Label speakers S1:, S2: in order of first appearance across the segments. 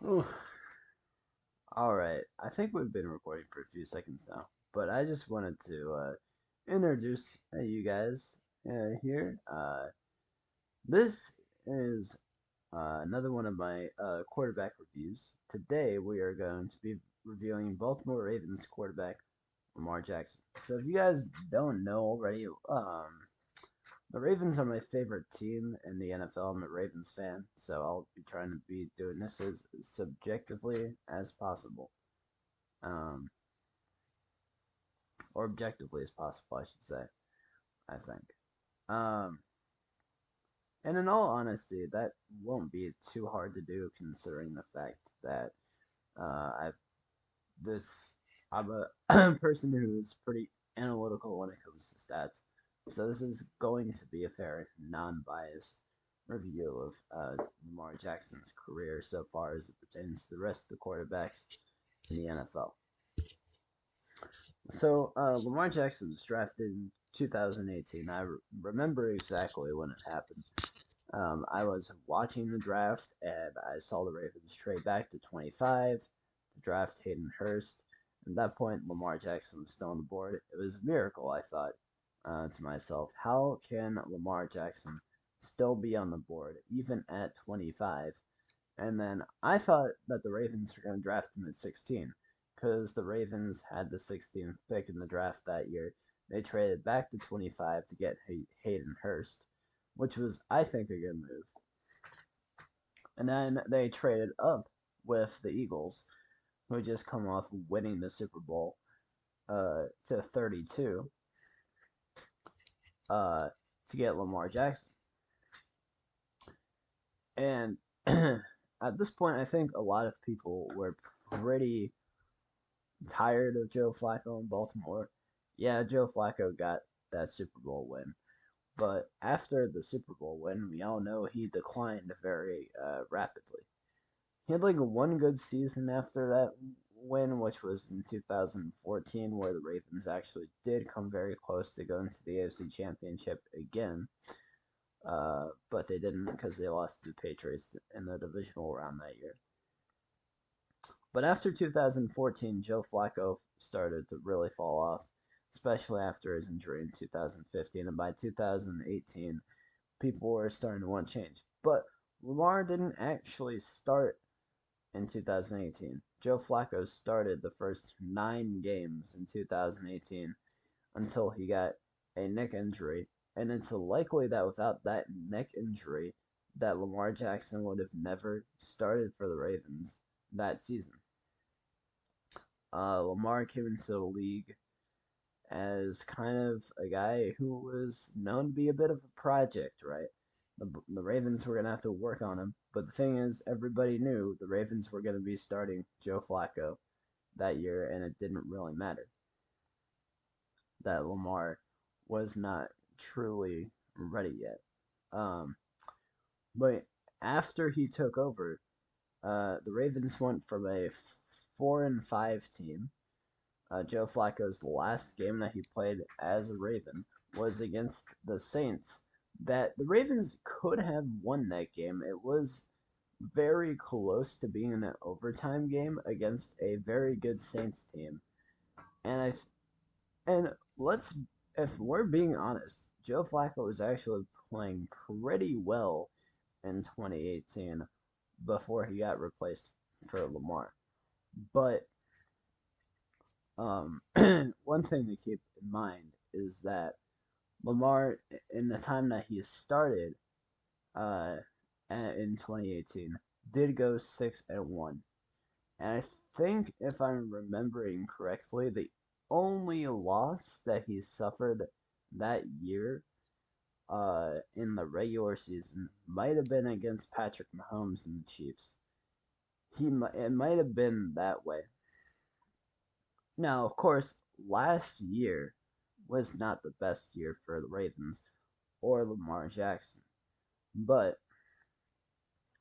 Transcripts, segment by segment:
S1: Ooh, all right. I think we've been recording for a few seconds now, but I just wanted to introduce you guys here. This is another one of my quarterback reviews. Today we are going to be reviewing Baltimore Ravens quarterback Lamar Jackson. So if you guys don't know already, the Ravens are my favorite team in the NFL. I'm a Ravens fan, so I'll be trying to be doing this as subjectively as possible. Um, or objectively as possible, I should say. I think. Um, and in all honesty, that won't be too hard to do, considering the fact that I this I'm a person who's pretty analytical when it comes to stats. So this is going to be a fair, non-biased review of Lamar Jackson's career so far as it pertains to the rest of the quarterbacks in the NFL. So Lamar Jackson was drafted in 2018. Remember exactly when it happened. I was watching the draft and I saw the Ravens trade back to 25 to draft Hayden Hurst. At that point, Lamar Jackson was still on the board. It was a miracle, I thought to myself. How can Lamar Jackson still be on the board, even at 25? And then I thought that the Ravens were going to draft him at 16 because the Ravens had the 16th pick in the draft that year. They traded back to 25 to get Hayden Hurst, which was, I think, a good move. And then they traded up with the Eagles, who had just come off winning the Super Bowl, to 32 uh, to get Lamar Jackson. And at this point, I think a lot of people were pretty tired of Joe Flacco in Baltimore. Yeah, Joe Flacco got that Super Bowl win. But after the Super Bowl win, we all know he declined very rapidly. He had like one good season after that win, which was in 2014, where the Ravens actually did come very close to going to the AFC Championship again. But they didn't because they lost to the Patriots in the divisional round that year. But after 2014, Joe Flacco started to really fall off, especially after his injury in 2015. And by 2018, people were starting to want change. But Lamar didn't actually start in 2018. Joe Flacco started the first 9 games in 2018 until he got a neck injury. And it's likely that without that neck injury, that Lamar Jackson would have never started for the Ravens that season. Lamar came into the league as kind of a guy who was known to be a bit of a project, right? The Ravens were going to have to work on him. But the thing is, everybody knew the Ravens were going to be starting Joe Flacco that year, and it didn't really matter that Lamar was not truly ready yet. Um, but after he took over, the Ravens went from a 4-5 team. Joe Flacco's last game that he played as a Raven was against the Saints. That the Ravens could have won that game. It was very close to being an overtime game against a very good Saints team. And and let's if we're being honest, Joe Flacco was actually playing pretty well in 2018 before he got replaced for Lamar. But one thing to keep in mind is that Lamar, in the time that he started uh, in 2018, did go 6-1, and I think if I'm remembering correctly, the only loss that he suffered that year in the regular season might have been against Patrick Mahomes and the Chiefs. It might have been that way. Now, of course, last year was not the best year for the Ravens or Lamar Jackson. But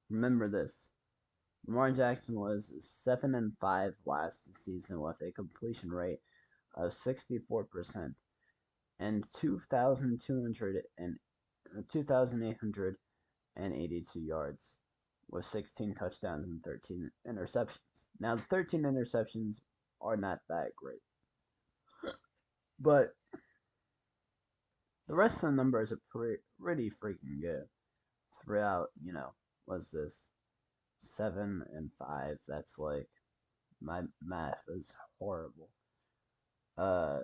S1: remember this. Lamar Jackson was 7-5 last season with a completion rate of 64% and 2,882 yards with 16 touchdowns and 13 interceptions. Now, the 13 interceptions are not that great, but the rest of the numbers are pretty freaking good throughout. Was this 7 and 5? That's like my math is horrible. Uh,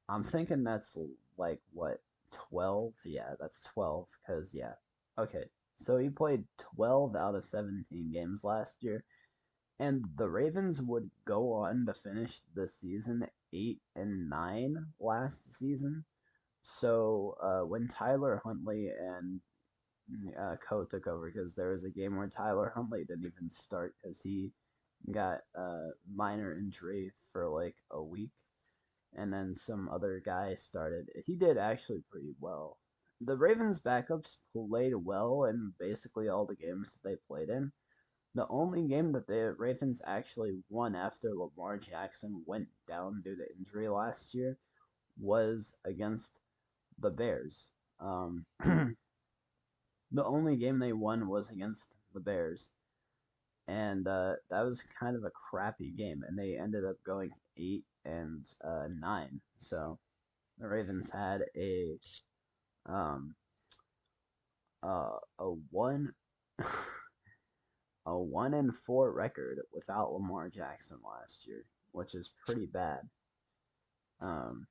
S1: I'm thinking that's like what 12? Yeah, that's 12. Cause yeah, okay. So he played 12 out of 17 games last year, and the Ravens would go on to finish the season 8-9 last season. So when Tyler Huntley and Co took over, because there was a game where Tyler Huntley didn't even start because he got a minor injury for like a week, and then some other guy started. He did actually pretty well. The Ravens backups played well in basically all the games that they played in. The only game that the Ravens actually won after Lamar Jackson went down due to injury last year was against the Bears. The only game they won was against the Bears, and that was kind of a crappy game, and they ended up going 8-9. So the Ravens had um, a one a 1-4 record without Lamar Jackson last year, which is pretty bad. Um,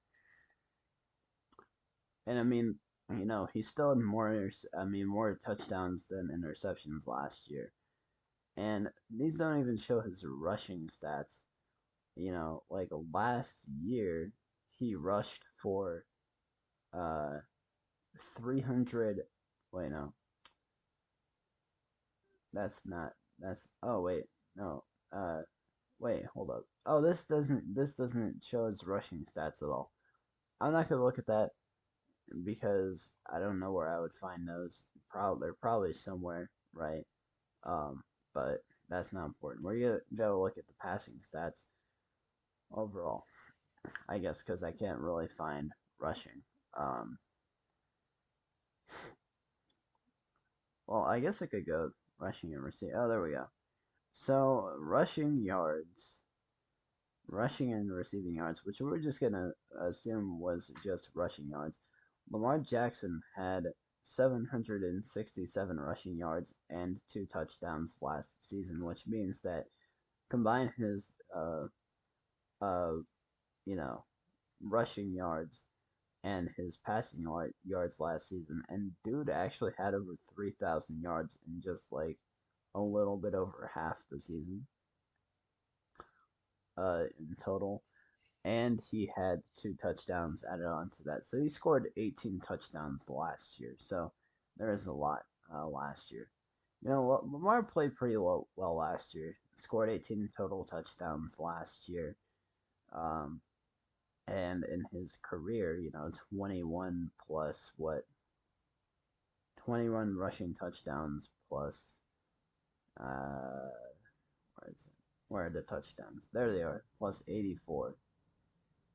S1: and I mean, he still had more touchdowns than interceptions last year. And these don't even show his rushing stats. Like last year, he rushed for uh 300. Wait, no, that's not. That's oh wait, no. Wait, hold up. Oh, this doesn't show his rushing stats at all. I'm not gonna look at that because I don't know where I would find those. They're probably somewhere, right? Um, but that's not important. We're gonna go look at the passing stats overall, I guess, because I can't really find rushing. Um, well, I guess I could go rushing and receiving. Oh, there we go. So rushing and receiving yards, which we're just gonna assume was just rushing yards. Lamar Jackson had 767 rushing yards and 2 touchdowns last season, which means that combine his uh you know rushing yards and his passing yards last season, and dude actually had over 3,000 yards in just like a little bit over half the season in total, and he had 2 touchdowns added on to that. So he scored 18 touchdowns last year. So there is a lot last year. Lamar played pretty well last year. Scored 18 total touchdowns last year. Um, and in his career, 21 plus what? 21 rushing touchdowns plus, where is it? Where are the touchdowns? There they are, plus 84.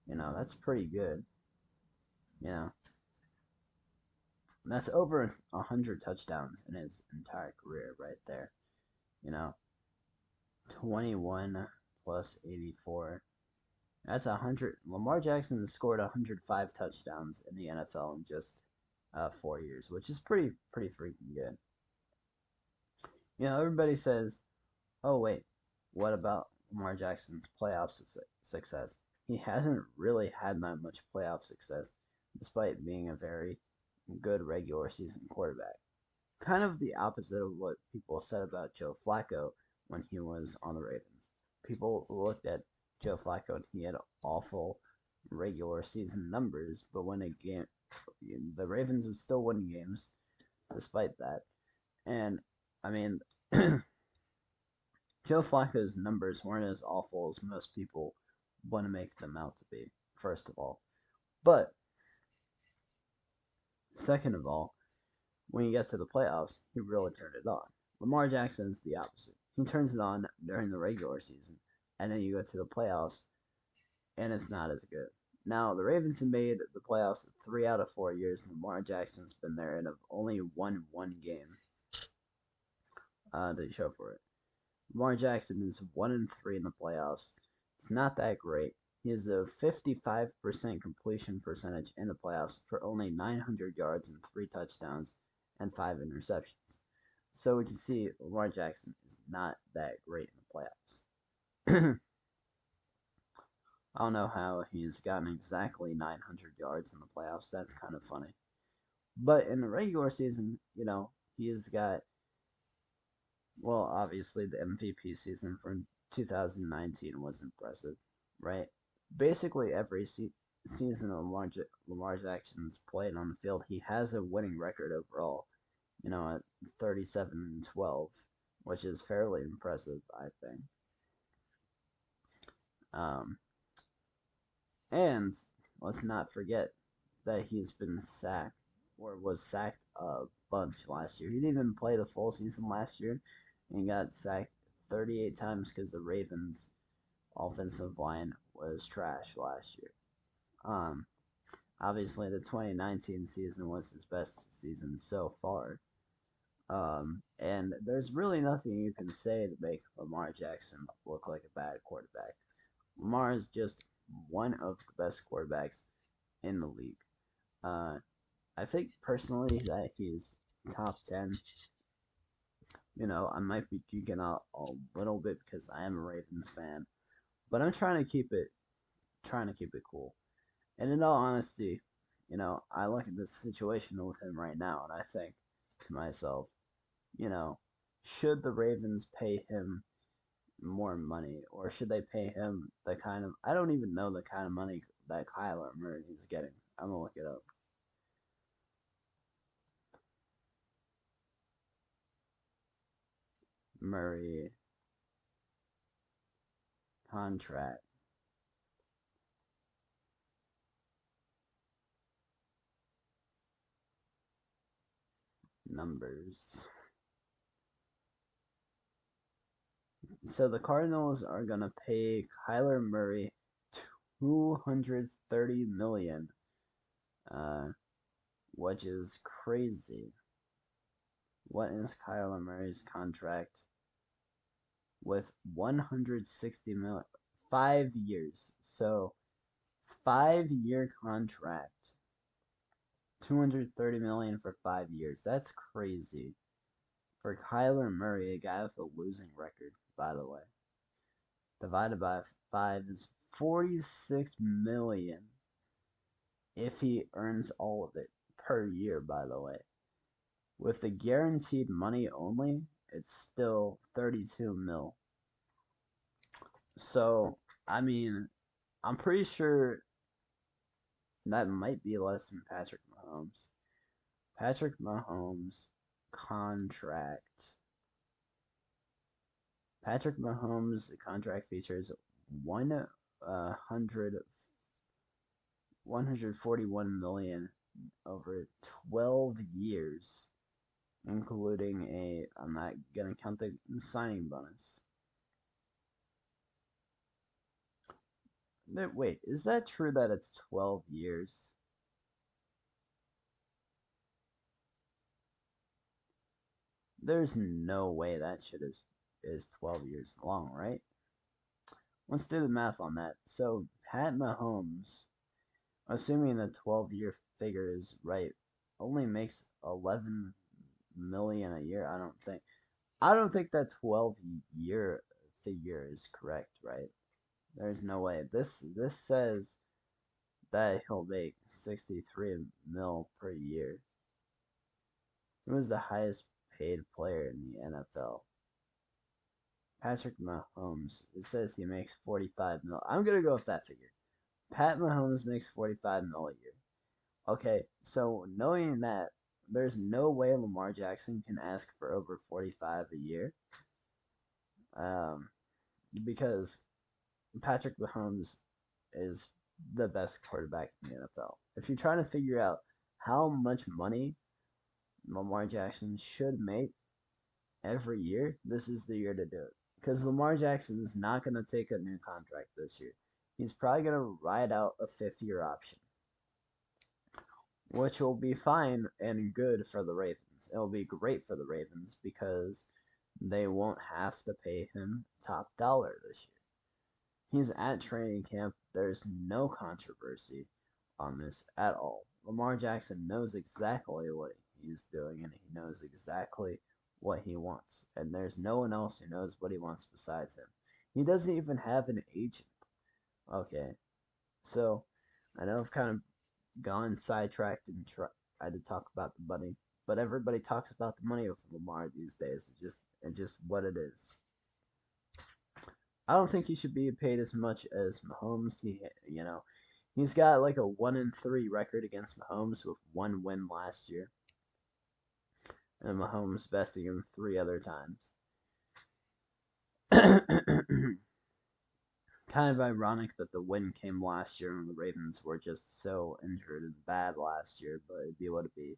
S1: That's pretty good. You know, that's over 100 touchdowns in his entire career right there. You know, 21 plus 84. That's 100. Lamar Jackson has scored 105 touchdowns in the NFL in just 4 years, which is pretty freaking good. Everybody says, "Oh wait, what about Lamar Jackson's playoff success?" He hasn't really had that much playoff success, despite being a very good regular season quarterback. Kind of the opposite of what people said about Joe Flacco when he was on the Ravens. People looked at Joe Flacco and he had awful regular season numbers, but when a game, the Ravens would still win games despite that. And I mean, Joe Flacco's numbers weren't as awful as most people want to make them out to be, first of all. But second of all, when you get to the playoffs, he really turned it on. Lamar Jackson's the opposite. He turns it on during the regular season, and then you go to the playoffs, and it's not as good. Now, the Ravens have made the playoffs 3 out of 4 years, and Lamar Jackson's been there and have only won one game. to show for it. Lamar Jackson is 1-3 in the playoffs. It's not that great. He has a 55% completion percentage in the playoffs for only 900 yards and 3 touchdowns and 5 interceptions. So we can see Lamar Jackson is not that great in the playoffs. I don't know how he's gotten exactly 900 yards in the playoffs. That's kind of funny. But in the regular season, he's got, well, obviously the MVP season from 2019 was impressive, right? Basically, every season of Lamar Jackson's played on the field, he has a winning record overall, at 37-12, which is fairly impressive, I think. Um, and let's not forget that he's been sacked or was sacked a bunch last year. He didn't even play the full season last year and got sacked 38 times because the Ravens' offensive line was trash last year. Um, Obviously, the 2019 season was his best season so far. And there's really nothing you can say to make Lamar Jackson look like a bad quarterback. Lamar is just one of the best quarterbacks in the league. Uh, I think personally that he's top 10. I might be geeking out a little bit because I am a Ravens fan, but I'm trying to keep it cool. And in all honesty, I look at this situation with him right now and I think to myself, you know, should the Ravens pay him more money or should they pay him the kind of, I don't even know the kind of money that Kyler Murray is getting. I'm gonna look it up. Murray contract numbers. So the Cardinals are gonna pay Kyler Murray 230 million, uh, which is crazy. What is Kyler Murray's contract with 160 million? 5 years. So 5 year contract. 230 million for 5 years. That's crazy. For Kyler Murray, a guy with a losing record, by the way. Divided by 5 is 46 million if he earns all of it per year, by the way. With the guaranteed money only, it's still 32 mil. So, I mean, I'm pretty sure that might be less than Patrick Mahomes. Patrick Mahomes contract. Patrick Mahomes contract features 100 141 million over 12 years, including a, I'm not gonna count the signing bonus. Wait, is that true that it's 12 years? There's no way that shit is 12 years long, right? Let's do the math on that. So Pat Mahomes, assuming the 12-year figure is right, only makes 11 million a year. I don't think that 12-year figure is correct, right? There's no way. This says that he'll make 63 mil per year. Who is the highest paid player in the NFL? Patrick Mahomes. It says he makes 45 mil. I'm gonna go with that figure. Pat Mahomes makes 45 mil a year. Okay, so knowing that, there's no way Lamar Jackson can ask for over 45 a year. Um, because Patrick Mahomes is the best quarterback in the NFL. If you're trying to figure out how much money Lamar Jackson should make every year, this is the year to do it. Because Lamar Jackson is not going to take a new contract this year. He's probably going to ride out a 5th-year option, which will be fine and good for the Ravens. It'll be great for the Ravens because they won't have to pay him top dollar this year. He's at training camp. There's no controversy on this at all. Lamar Jackson knows exactly what he's doing and he knows exactly what he wants. And there's no one else who knows what he wants besides him. He doesn't even have an agent. Okay, so I know I've kind of gone sidetracked and tried to talk about the money, but everybody talks about the money of Lamar these days. It's just what it is. I don't think he should be paid as much as Mahomes. He's got like a 1-3 record against Mahomes with one win last year, and Mahomes besting him 3 other times. Kind of ironic that the win came last year when the Ravens were just so injured and bad last year, but it'd be what it be.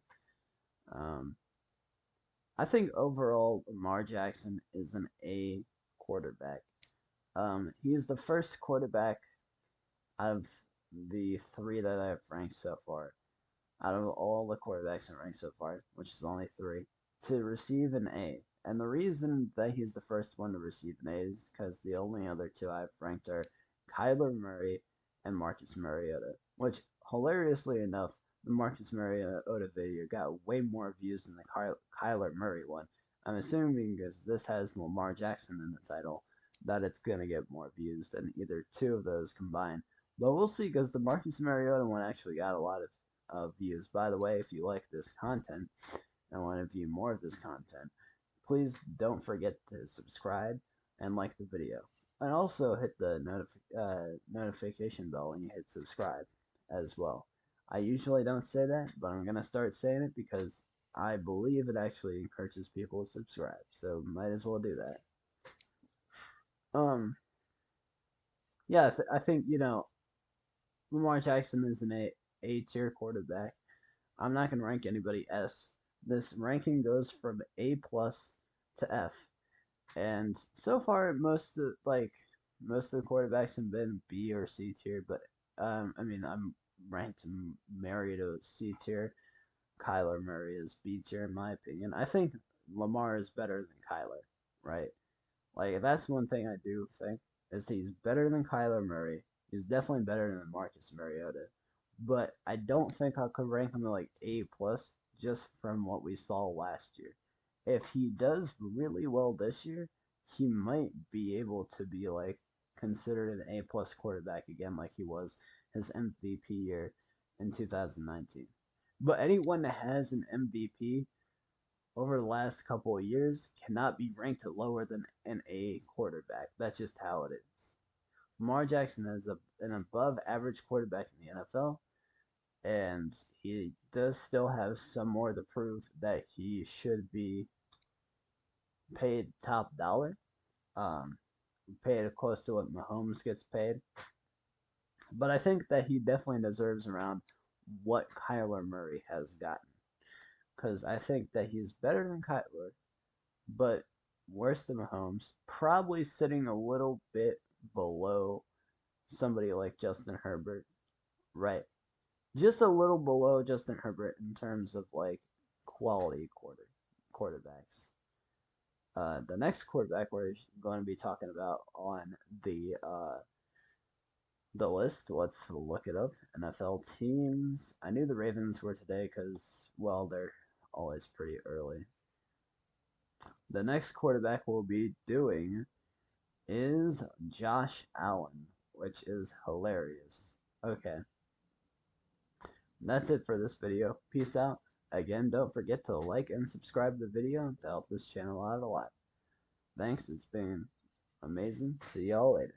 S1: Um, I think overall Lamar Jackson is an A quarterback. He is the first quarterback out of the 3 that I've ranked so far, out of all the quarterbacks I've ranked so far, which is only 3, to receive an A. And the reason that he's the first one to receive an A is because the only other 2 I've ranked are Kyler Murray and Marcus Mariota, which, hilariously enough, the Marcus Mariota video got way more views than the Kyler Murray one. I'm assuming because this has Lamar Jackson in the title, that it's going to get more views than either 2 of those combined. But we'll see, because the Marcus Mariota one actually got a lot of views. By the way, if you like this content and want to view more of this content, please don't forget to subscribe and like the video. And also hit the notification bell when you hit subscribe as well. I usually don't say that, but I'm going to start saying it because I believe it actually encourages people to subscribe. So might as well do that. Yeah, I think, Lamar Jackson is an A tier quarterback. I'm not gonna rank anybody S. This ranking goes from A plus to F, and so far most of the quarterbacks have been B or C tier. But I'm ranked Mariota C tier. Kyler Murray is B tier in my opinion. I think Lamar is better than Kyler, right? Like that's one thing I do think is he's better than Kyler Murray. He's definitely better than Marcus Mariota, but I don't think I could rank him like A plus just from what we saw last year. If he does really well this year, he might be able to be like considered an A plus quarterback again, like he was his MVP year in 2019. But anyone that has an MVP over the last couple of years cannot be ranked lower than an A quarterback. That's just how it is. Lamar Jackson is an above average quarterback in the NFL, and he does still have some more to prove that he should be paid top dollar. Um, Paid close to what Mahomes gets paid. But I think that he definitely deserves around what Kyler Murray has gotten. Because I think that he's better than Kyler, but worse than Mahomes. Probably sitting a little bit below somebody like Justin Herbert, right? Just a little below Justin Herbert in terms of like quality quarterbacks. The next quarterback we're going to be talking about on the list. Let's look it up. NFL teams. I knew the Ravens were today because, well, they're always pretty early. The next quarterback we'll be doing is Josh Allen, which is hilarious. Okay. That's it for this video. Peace out. Again, don't forget to like and subscribe to the video to help this channel out a lot. Thanks, it's been amazing. See y'all later.